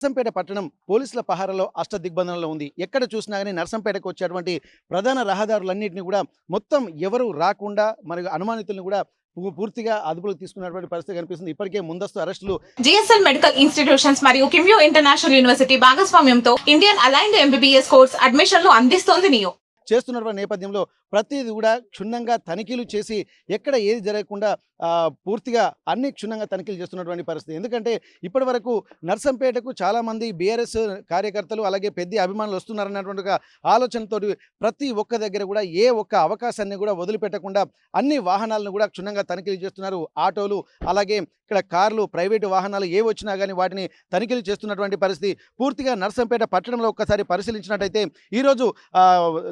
నర్సంపేట పట్టణం పోలీసుల పహారాలో అష్టదిగ్బంధనంలో ఉంది. ఎక్కడ చూసినా గాని నర్సంపేటకు వచ్చేటువంటి ప్రధాన రహదారులన్నిటిని కూడా మొత్తం ఎవరు రాకుండా మరి అనుమానితులను కూడా పూర్తిగా అదుపులోకి తీసుకున్నటువంటి పరిస్థితి కనిపిస్తుంది. ఇప్పటికే ముందస్తు అరెస్టులు జిఎస్ఎల్ మెడికల్ ఇన్స్టిట్యూషన్స్ మరియు కిమ్యూ ఇంటర్నేషనల్ యూనివర్సిటీ భాగస్వామ్యంతో ఇండియన్ అలైన్డ్ ఎంబీబీఎస్ కోర్స్ అడ్మిషన్లు అందిస్తోంది నియో. చేస్తున్నటువంటి నేపథ్యంలో ప్రతిది కూడా క్షుణ్ణంగా తనిఖీలు చేసి ఎక్కడ ఏది జరగకుండా పూర్తిగా అన్ని క్షుణ్ణంగా తనిఖీలు చేస్తున్నటువంటి పరిస్థితి. ఎందుకంటే ఇప్పటి వరకు నర్సంపేటకు చాలామంది బీఆర్ఎస్ కార్యకర్తలు అలాగే పెద్ద అభిమానులు వస్తున్నారన్నటువంటి ఒక ఆలోచనతో ప్రతి ఒక్క దగ్గర కూడా ఏ ఒక్క అవకాశాన్ని కూడా వదిలిపెట్టకుండా అన్ని వాహనాలను కూడా క్షుణ్ణంగా తనిఖీలు చేస్తున్నారు. ఆటోలు అలాగే ఇక్కడ కార్లు ప్రైవేటు వాహనాలు ఏ వచ్చినా కానీ వాటిని తనిఖీలు చేస్తున్నటువంటి పరిస్థితి. పూర్తిగా నర్సంపేట పట్టణంలో ఒక్కసారి పరిశీలించినట్టయితే ఈరోజు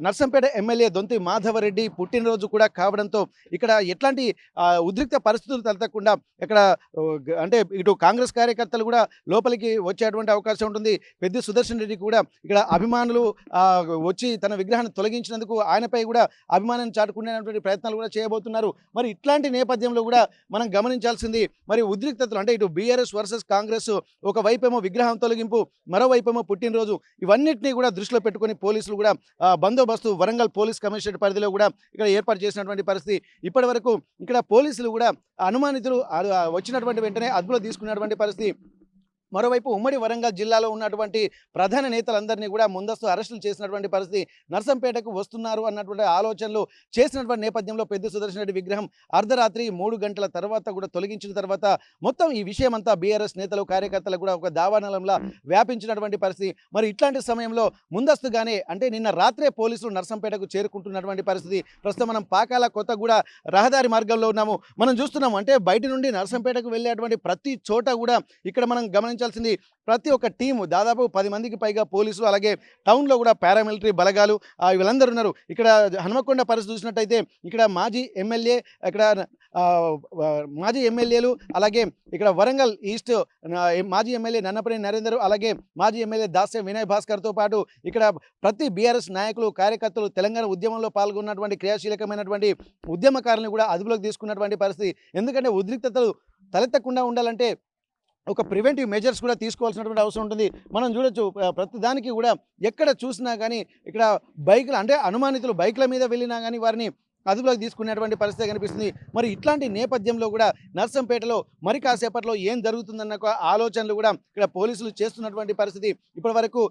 నర్సంపేట ఎమ్మెల్యే దొంతి మాధవరెడ్డి పుట్టినరోజు కూడా కావడంతో ఇక్కడ ఎట్లాంటి ఉద్రిక్త పరిస్థితులు తలెత్తకుండా ఇక్కడ అంటే ఇటు కాంగ్రెస్ కార్యకర్తలు కూడా లోపలికి వచ్చేటువంటి అవకాశం ఉంటుంది. పెద్ది సుదర్శన్ రెడ్డి కూడా ఇక్కడ అభిమానులు వచ్చి తన విగ్రహాన్ని తొలగించినందుకు ఆయనపై కూడా అభిమానాన్ని చాటుకునేటువంటి ప్రయత్నాలు కూడా చేయబోతున్నారు. మరి ఇట్లాంటి నేపథ్యంలో కూడా మనం గమనించాల్సింది మరి ఉద్రిక్తతలు అంటే ఇటు బీఆర్ఎస్ వర్సెస్ కాంగ్రెస్, ఒకవైపేమో విగ్రహం తొలగింపు, మరోవైపేమో పుట్టినరోజు, ఇవన్నిటినీ కూడా దృష్టిలో పెట్టుకొని పోలీసులు కూడా బందోబస్తు వరంగల్ పోలీస్ కమిషనరేట్ పరిధిలో కూడా ఇక్కడ ఏర్పాటు చేసినటువంటి పరిస్థితి. ఇప్పటి వరకు ఇక్కడ పోలీసులు కూడా అనుమానితులు వచ్చినటువంటి వెంటనే అదుపులో తీసుకున్నటువంటి పరిస్థితి. మరోవైపు ఉమ్మడి వరంగల్ జిల్లాలో ఉన్నటువంటి ప్రధాన నేతలందరినీ కూడా ముందస్తు అరెస్టులు చేసినటువంటి పరిస్థితి. నర్సంపేటకు వస్తున్నారు అన్నటువంటి ఆలోచనలు చేసినటువంటి నేపథ్యంలో పెద్ది సుదర్శన్ రెడ్డి విగ్రహం అర్ధరాత్రి 3 గంటల తర్వాత కూడా తొలగించిన తర్వాత మొత్తం ఈ విషయం అంతా బీఆర్ఎస్ నేతలు కార్యకర్తలు కూడా ఒక దావానలంలా వ్యాపించినటువంటి పరిస్థితి. మరి ఇట్లాంటి సమయంలో ముందస్తుగానే అంటే నిన్న రాత్రే పోలీసులు నర్సంపేటకు చేరుకుంటున్నటువంటి పరిస్థితి. ప్రస్తుతం మనం పాకాల కొత్తగూడ రహదారి మార్గంలో ఉన్నాము. మనం చూస్తున్నాము అంటే బయట నుండి నర్సంపేటకు వెళ్ళేటువంటి ప్రతి చోట కూడా ఇక్కడ మనం గమనించాల్సింది ప్రతి ఒక్క టీము దాదాపు 10 మందికి పైగా పోలీసులు అలాగే టౌన్లో కూడా పారామిలిటరీ బలగాలు వీళ్ళందరూ ఉన్నారు. ఇక్కడ హనుమకొండ పరిస్థితి చూసినట్టయితే ఇక్కడ మాజీ ఎమ్మెల్యే ఇక్కడ మాజీ ఎమ్మెల్యేలు అలాగే ఇక్కడ వరంగల్ ఈస్ట్ మాజీ ఎమ్మెల్యే నన్నపనేని నరేందర్ అలాగే మాజీ ఎమ్మెల్యే దాస్య వినయ్ భాస్కర్తో పాటు ఇక్కడ ప్రతి బీఆర్ఎస్ నాయకులు కార్యకర్తలు తెలంగాణ ఉద్యమంలో పాల్గొన్నటువంటి క్రియాశీలకమైనటువంటి ఉద్యమకారులను కూడా అదుపులోకి తీసుకున్నటువంటి పరిస్థితి. ఎందుకంటే ఉద్రిక్తతలు తలెత్తకుండా ఉండాలంటే ఒక ప్రివెంటివ్ మెజర్స్ కూడా తీసుకోవాల్సినటువంటి అవసరం ఉంటుంది. మనం చూడొచ్చు ప్రతి దానికి కూడా ఎక్కడ చూసినా కానీ ఇక్కడ బైకులు అంటే అనుమానితులు బైకుల మీద వెళ్ళినా కానీ వారిని అదుపులోకి తీసుకునేటువంటి పరిస్థితి కనిపిస్తుంది. మరి ఇట్లాంటి నేపథ్యంలో కూడా నర్సంపేటలో మరి కాసేపట్లో ఏం జరుగుతుందన్న ఆలోచనలు కూడా ఇక్కడ పోలీసులు చేస్తున్నటువంటి పరిస్థితి. ఇప్పటి వరకు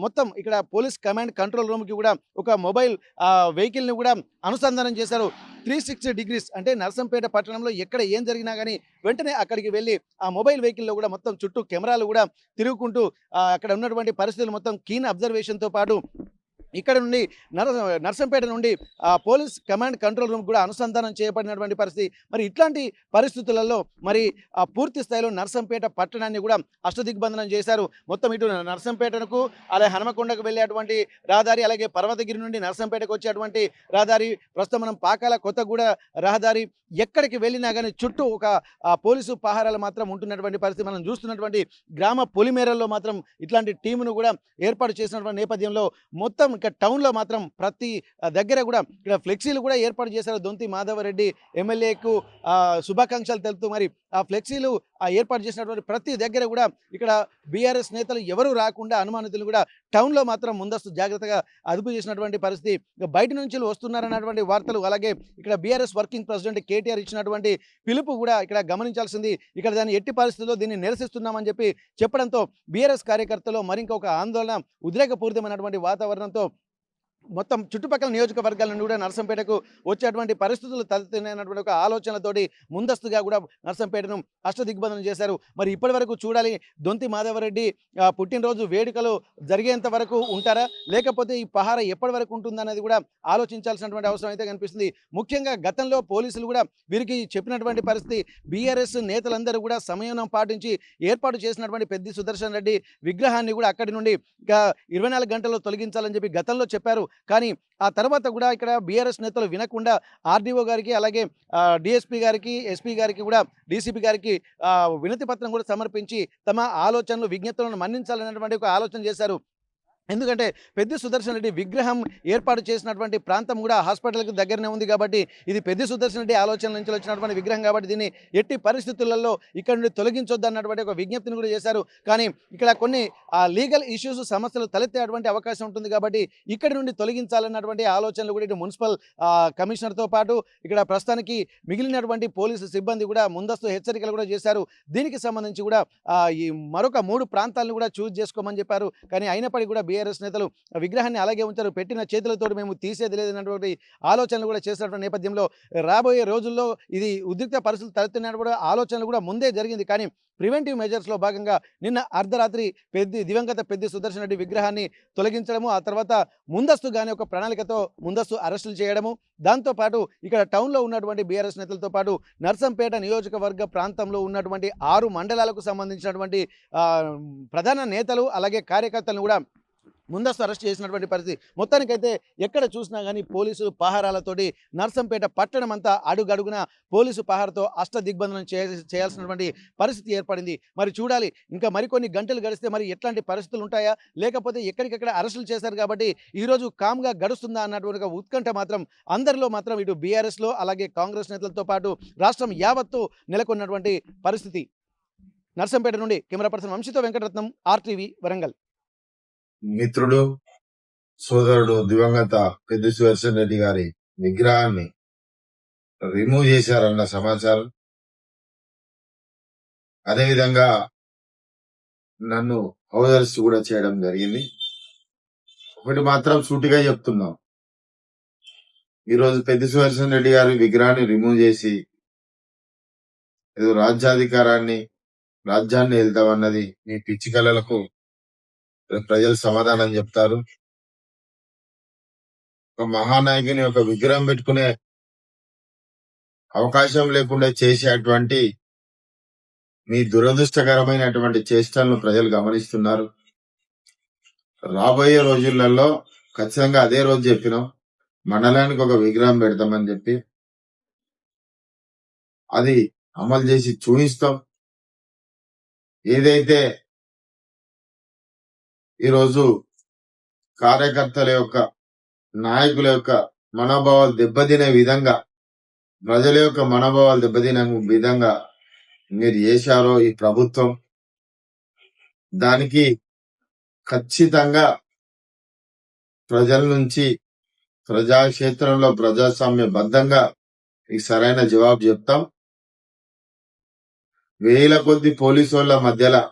మొత్తం ఇక్కడ పోలీస్ కమాండ్ కంట్రోల్ రూమ్కి కూడా ఒక మొబైల్ వెహికల్ని కూడా అనుసంధానం చేశారు. 360 డిగ్రీస్ అంటే నర్సంపేట పట్టణంలో ఎక్కడ ఏం జరిగినా కానీ వెంటనే అక్కడికి వెళ్ళి ఆ మొబైల్ వెహికల్లో కూడా మొత్తం చుట్టూ కెమెరాలు కూడా తిరుగుకుంటూ అక్కడ ఉన్నటువంటి పరిస్థితులు మొత్తం కీన్ అబ్జర్వేషన్తో పాటు ఇక్కడ నుండి నర్సంపేట నుండి పోలీస్ కమాండ్ కంట్రోల్ రూమ్ కూడా అనుసంధానం చేయబడినటువంటి పరిస్థితి. మరి ఇట్లాంటి పరిస్థితులలో మరి పూర్తి స్థాయిలో నర్సంపేట పట్టణాన్ని కూడా అష్టదిగ్బంధనం చేశారు. మొత్తం ఇటు నర్సంపేటకు అలాగే హనుమకొండకు వెళ్ళేటువంటి రహదారి అలాగే పర్వతగిరి నుండి నర్సంపేటకు వచ్చేటువంటి రహదారి, ప్రస్తుతం మనం పాకాల కొత్తగూడ రహదారి, ఎక్కడికి వెళ్ళినా కానీ చుట్టూ ఒక పోలీసు పహారాలు మాత్రం ఉంటున్నటువంటి పరిస్థితి. మనం చూస్తున్నటువంటి గ్రామ పొలిమేరల్లో మాత్రం ఇట్లాంటి టీమును కూడా ఏర్పాటు చేసినటువంటి నేపథ్యంలో మొత్తం ఇక్కడ టౌన్లో మాత్రం ప్రతి దగ్గర కూడా ఇక్కడ ఫ్లెక్సీలు కూడా ఏర్పాటు చేశారు. దొంతి మాధవరెడ్డి ఎమ్మెల్యేకు శుభాకాంక్షలు తెలుపుతూ మరి ఆ ఫ్లెక్సీలు ఏర్పాటు చేసినటువంటి ప్రతి దగ్గర కూడా ఇక్కడ బీఆర్ఎస్ నేతలు ఎవరు రాకుండా అనుమానితులు కూడా టౌన్లో మాత్రం ముందస్తు జాగ్రత్తగా అదుపు చేసినటువంటి పరిస్థితి. బయట నుంచి వస్తున్నారన్నటువంటి వార్తలు అలాగే ఇక్కడ బీఆర్ఎస్ వర్కింగ్ ప్రెసిడెంట్ కేటీఆర్ ఇచ్చినటువంటి పిలుపు కూడా ఇక్కడ గమనించాల్సింది. ఇక్కడ దాన్ని ఎట్టి పరిస్థితుల్లో దీన్ని నిరసిస్తున్నామని చెప్పడంతో బీఆర్ఎస్ కార్యకర్తలు మరింకొక ఆందోళన ఉద్రేకపూరితమైనటువంటి వాతావరణంతో మొత్తం చుట్టుపక్కల నియోజకవర్గాల నుండి కూడా నర్సంపేటకు వచ్చేటువంటి పరిస్థితులు తలెత్తినటువంటి ఒక ఆలోచనలతోటి ముందస్తుగా కూడా నర్సంపేటను అష్టదిగ్బంధనం చేశారు. మరి ఇప్పటి వరకు చూడాలి దొంతి మాధవరెడ్డి పుట్టినరోజు వేడుకలు జరిగేంత వరకు ఉంటారా లేకపోతే ఈ పహార ఎప్పటి వరకు ఉంటుందనేది కూడా ఆలోచించాల్సినటువంటి అవసరం అయితే కనిపిస్తుంది. ముఖ్యంగా గతంలో పోలీసులు కూడా వీరికి చెప్పినటువంటి పరిస్థితి బీఆర్ఎస్ నేతలందరూ కూడా సంయమనం పాటించి ఏర్పాటు చేసినటువంటి పెద్ది సుదర్శన్ రెడ్డి విగ్రహాన్ని కూడా అక్కడి నుండి 24 గంటల్లో తొలగించాలని చెప్పి గతంలో చెప్పారు. కానీ ఆ తర్వాత కూడా ఇక్కడ బీఆర్ఎస్ నేతలు వినకుండా ఆర్డీఓ గారికి అలాగే డిఎస్పీ గారికి ఎస్పీ గారికి కూడా డీసీపీ గారికి వినతి పత్రం కూడా సమర్పించి తమ ఆలోచనలు విజ్ఞప్తులను మన్నించాలనేటువంటి ఒక ఆలోచన చేశారు. ఎందుకంటే పెద్ది సుదర్శన్ రెడ్డి విగ్రహం ఏర్పాటు చేసినటువంటి ప్రాంతం కూడా హాస్పిటల్కి దగ్గరనే ఉంది కాబట్టి ఇది పెద్ది సుదర్శన్ రెడ్డి ఆలోచనల నుంచి వచ్చినటువంటి విగ్రహం కాబట్టి దీన్ని ఎట్టి పరిస్థితులలో ఇక్కడ నుండి తొలగించొద్దు అన్నటువంటి ఒక విజ్ఞప్తిని కూడా చేశారు. కానీ ఇక్కడ కొన్ని లీగల్ ఇష్యూస్ సమస్యలు తలెత్తేటువంటి అవకాశం ఉంటుంది కాబట్టి ఇక్కడి నుండి తొలగించాలన్నటువంటి ఆలోచనలు కూడా ఇటు మున్సిపల్ కమిషనర్తో పాటు ఇక్కడ ప్రస్తుతానికి మిగిలినటువంటి పోలీసు సిబ్బంది కూడా ముందస్తు హెచ్చరికలు కూడా చేశారు. దీనికి సంబంధించి కూడా ఈ మరొక 3 ప్రాంతాలను కూడా చూస్ చేసుకోమని చెప్పారు. కానీ అయినప్పటికీ కూడా బీఆర్ఎస్ నేతలు విగ్రహాన్ని అలాగే ఉంచారు. పెట్టిన చేతులతో మేము తీసేది లేదన్నటువంటి ఆలోచనలు కూడా చేసినటువంటి నేపథ్యంలో రాబోయే రోజుల్లో ఇది ఉద్రిక్త పరిస్థితులు తలెత్తినప్పుడు ఆలోచనలు కూడా ముందే జరిగింది. కానీ ప్రివెంటివ్ మెజర్స్లో భాగంగా నిన్న అర్ధరాత్రి దివంగత పెద్ది సుదర్శన్ రెడ్డి విగ్రహాన్ని తొలగించడము, ఆ తర్వాత ముందస్తుగానే ఒక ప్రణాళికతో ముందస్తు అరెస్టులు చేయడము, దాంతోపాటు ఇక్కడ టౌన్లో ఉన్నటువంటి బీఆర్ఎస్ నేతలతో పాటు నర్సంపేట నియోజకవర్గ ప్రాంతంలో ఉన్నటువంటి 6 మండలాలకు సంబంధించినటువంటి ప్రధాన నేతలు అలాగే కార్యకర్తలను కూడా ముందస్తు అరెస్ట్ చేసినటువంటి పరిస్థితి. మొత్తానికైతే ఎక్కడ చూసినా కానీ పోలీసులు పహారాలతోటి నర్సంపేట పట్టణం అంతా అడుగడుగున పోలీసు పహారతో అష్టదిగ్బంధనం చేయాల్సినటువంటి పరిస్థితి ఏర్పడింది. మరి చూడాలి ఇంకా మరికొన్ని గంటలు గడిస్తే మరి ఎట్లాంటి పరిస్థితులు ఉంటాయా, లేకపోతే ఎక్కడికెక్కడ అరెస్టులు చేశారు కాబట్టి ఈరోజు కామ్గా గడుస్తుందా అన్నటువంటి ఒక ఉత్కంఠ మాత్రం అందరిలో మాత్రం ఇటు బీఆర్ఎస్లో అలాగే కాంగ్రెస్ నేతలతో పాటు రాష్ట్రం యావత్తు నెలకొన్నటువంటి పరిస్థితి. నర్సంపేట నుండి కెమెరా పర్సన్ వంశీతో వెంకటరత్నం, RTV వరంగల్. మిత్రుడు సోదరుడు దివంగత పెద్ది సుదర్శన్ రెడ్డి గారి విగ్రహాన్ని రిమూవ్ చేశారన్న సమాచారం, అదేవిధంగా నన్ను హౌస్ అరెస్ట్ కూడా చేయడం జరిగింది. ఒకటి మాత్రం సూటిగా చెప్తున్నాం, ఈరోజు పెద్ది సుదర్శన్ రెడ్డి గారి విగ్రహాన్ని రిమూవ్ చేసి ఏదో రాజ్యాన్ని వెళ్తామన్నది మీ పిచ్చి కళలకు ప్రజలు సమాధానం చెప్తారు. ఒక మహానాయకుని ఒక విగ్రహం పెట్టుకునే అవకాశం లేకుండా చేసేటువంటి మీ దురదృష్టకరమైనటువంటి చేష్టలను ప్రజలు గమనిస్తున్నారు. రాబోయే రోజులలో ఖచ్చితంగా అదే రోజు చెప్పినాం, మండలానికి ఒక విగ్రహం పెడతామని చెప్పి అది అమలు చేసి చూపిస్తాం. ఏదైతే ఈరోజు కార్యకర్తల యొక్క నాయకుల యొక్క మనోభావాలు దెబ్బతినే విధంగా, ప్రజల యొక్క మనోభావాలు దెబ్బతినే విధంగా మీరు చేశారో ఈ ప్రభుత్వం, దానికి ఖచ్చితంగా ప్రజల నుంచి ప్రజాక్షేత్రంలో ప్రజాస్వామ్యబద్ధంగా మీకు సరైన జవాబు చెప్తాం. వేల కొద్ది పోలీసు వాళ్ళ మధ్యలో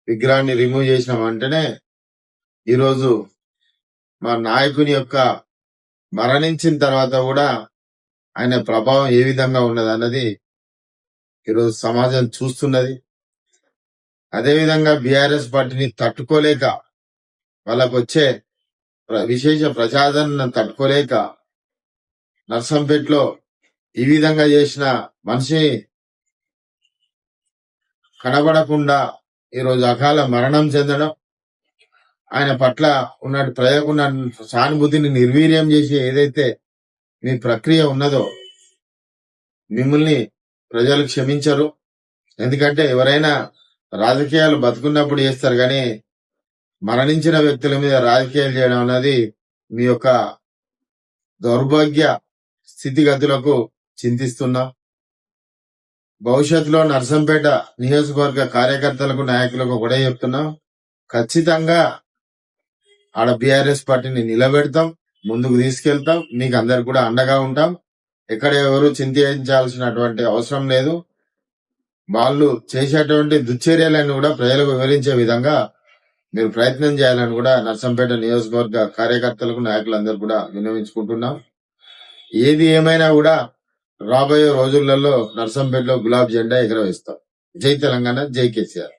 విగ్రహాన్ని రిమూవ్ చేసిన వెంటనే ఈరోజు మా నాయకుని యొక్క మరణించిన తర్వాత కూడా ఆయన ప్రభావం ఏ విధంగా ఉన్నది అన్నది ఈరోజు సమాజం చూస్తున్నది. అదేవిధంగా బీఆర్ఎస్ పార్టీని తట్టుకోలేక, వాళ్ళకు వచ్చే విశేష ప్రజాదరణ తట్టుకోలేక నర్సంపేటలో ఈ విధంగా చేసిన మనిషి కనబడకుండా ఈరోజు అకాల మరణం చెందడం, ఆయన పట్ల ఉన్న ప్రజలకున్న సానుభూతిని నిర్వీర్యం చేసి ఏదైతే మీ ప్రక్రియ ఉన్నదో మిమ్మల్ని ప్రజలు క్షమించరు. ఎందుకంటే ఎవరైనా రాజకీయాలు బతుకున్నప్పుడు చేస్తారు, కానీ మరణించిన వ్యక్తుల మీద రాజకీయాలు చేయడం అన్నది మీ యొక్క దౌర్భాగ్య స్థితిగతులకు చింతిస్తున్నాం. భవిష్యత్తులో నర్సంపేట నియోజకవర్గ కార్యకర్తలకు నాయకులకు కూడా చెప్తున్నాం, ఖచ్చితంగా ఆడ బీఆర్ఎస్ పార్టీని నిలబెడతాం, ముందుకు తీసుకెళ్తాం, మీకు అందరికి కూడా అండగా ఉంటాం. ఎక్కడ ఎవరు చింతించాల్సినటువంటి అవసరం లేదు. వాళ్ళు చేసేటువంటి దుశ్చర్యలను కూడా ప్రజలకు వివరించే విధంగా మీరు ప్రయత్నం చేయాలని కూడా నర్సంపేట నియోజకవర్గ కార్యకర్తలకు నాయకులందరూ కూడా విన్నవించుకుంటున్నాం. ఏది ఏమైనా కూడా రాబోయే రోజులలో నర్సంపేటలో గులాబీ జెండా ఎగరవేస్తాం. జై తెలంగాణ, జై కేసీఆర్.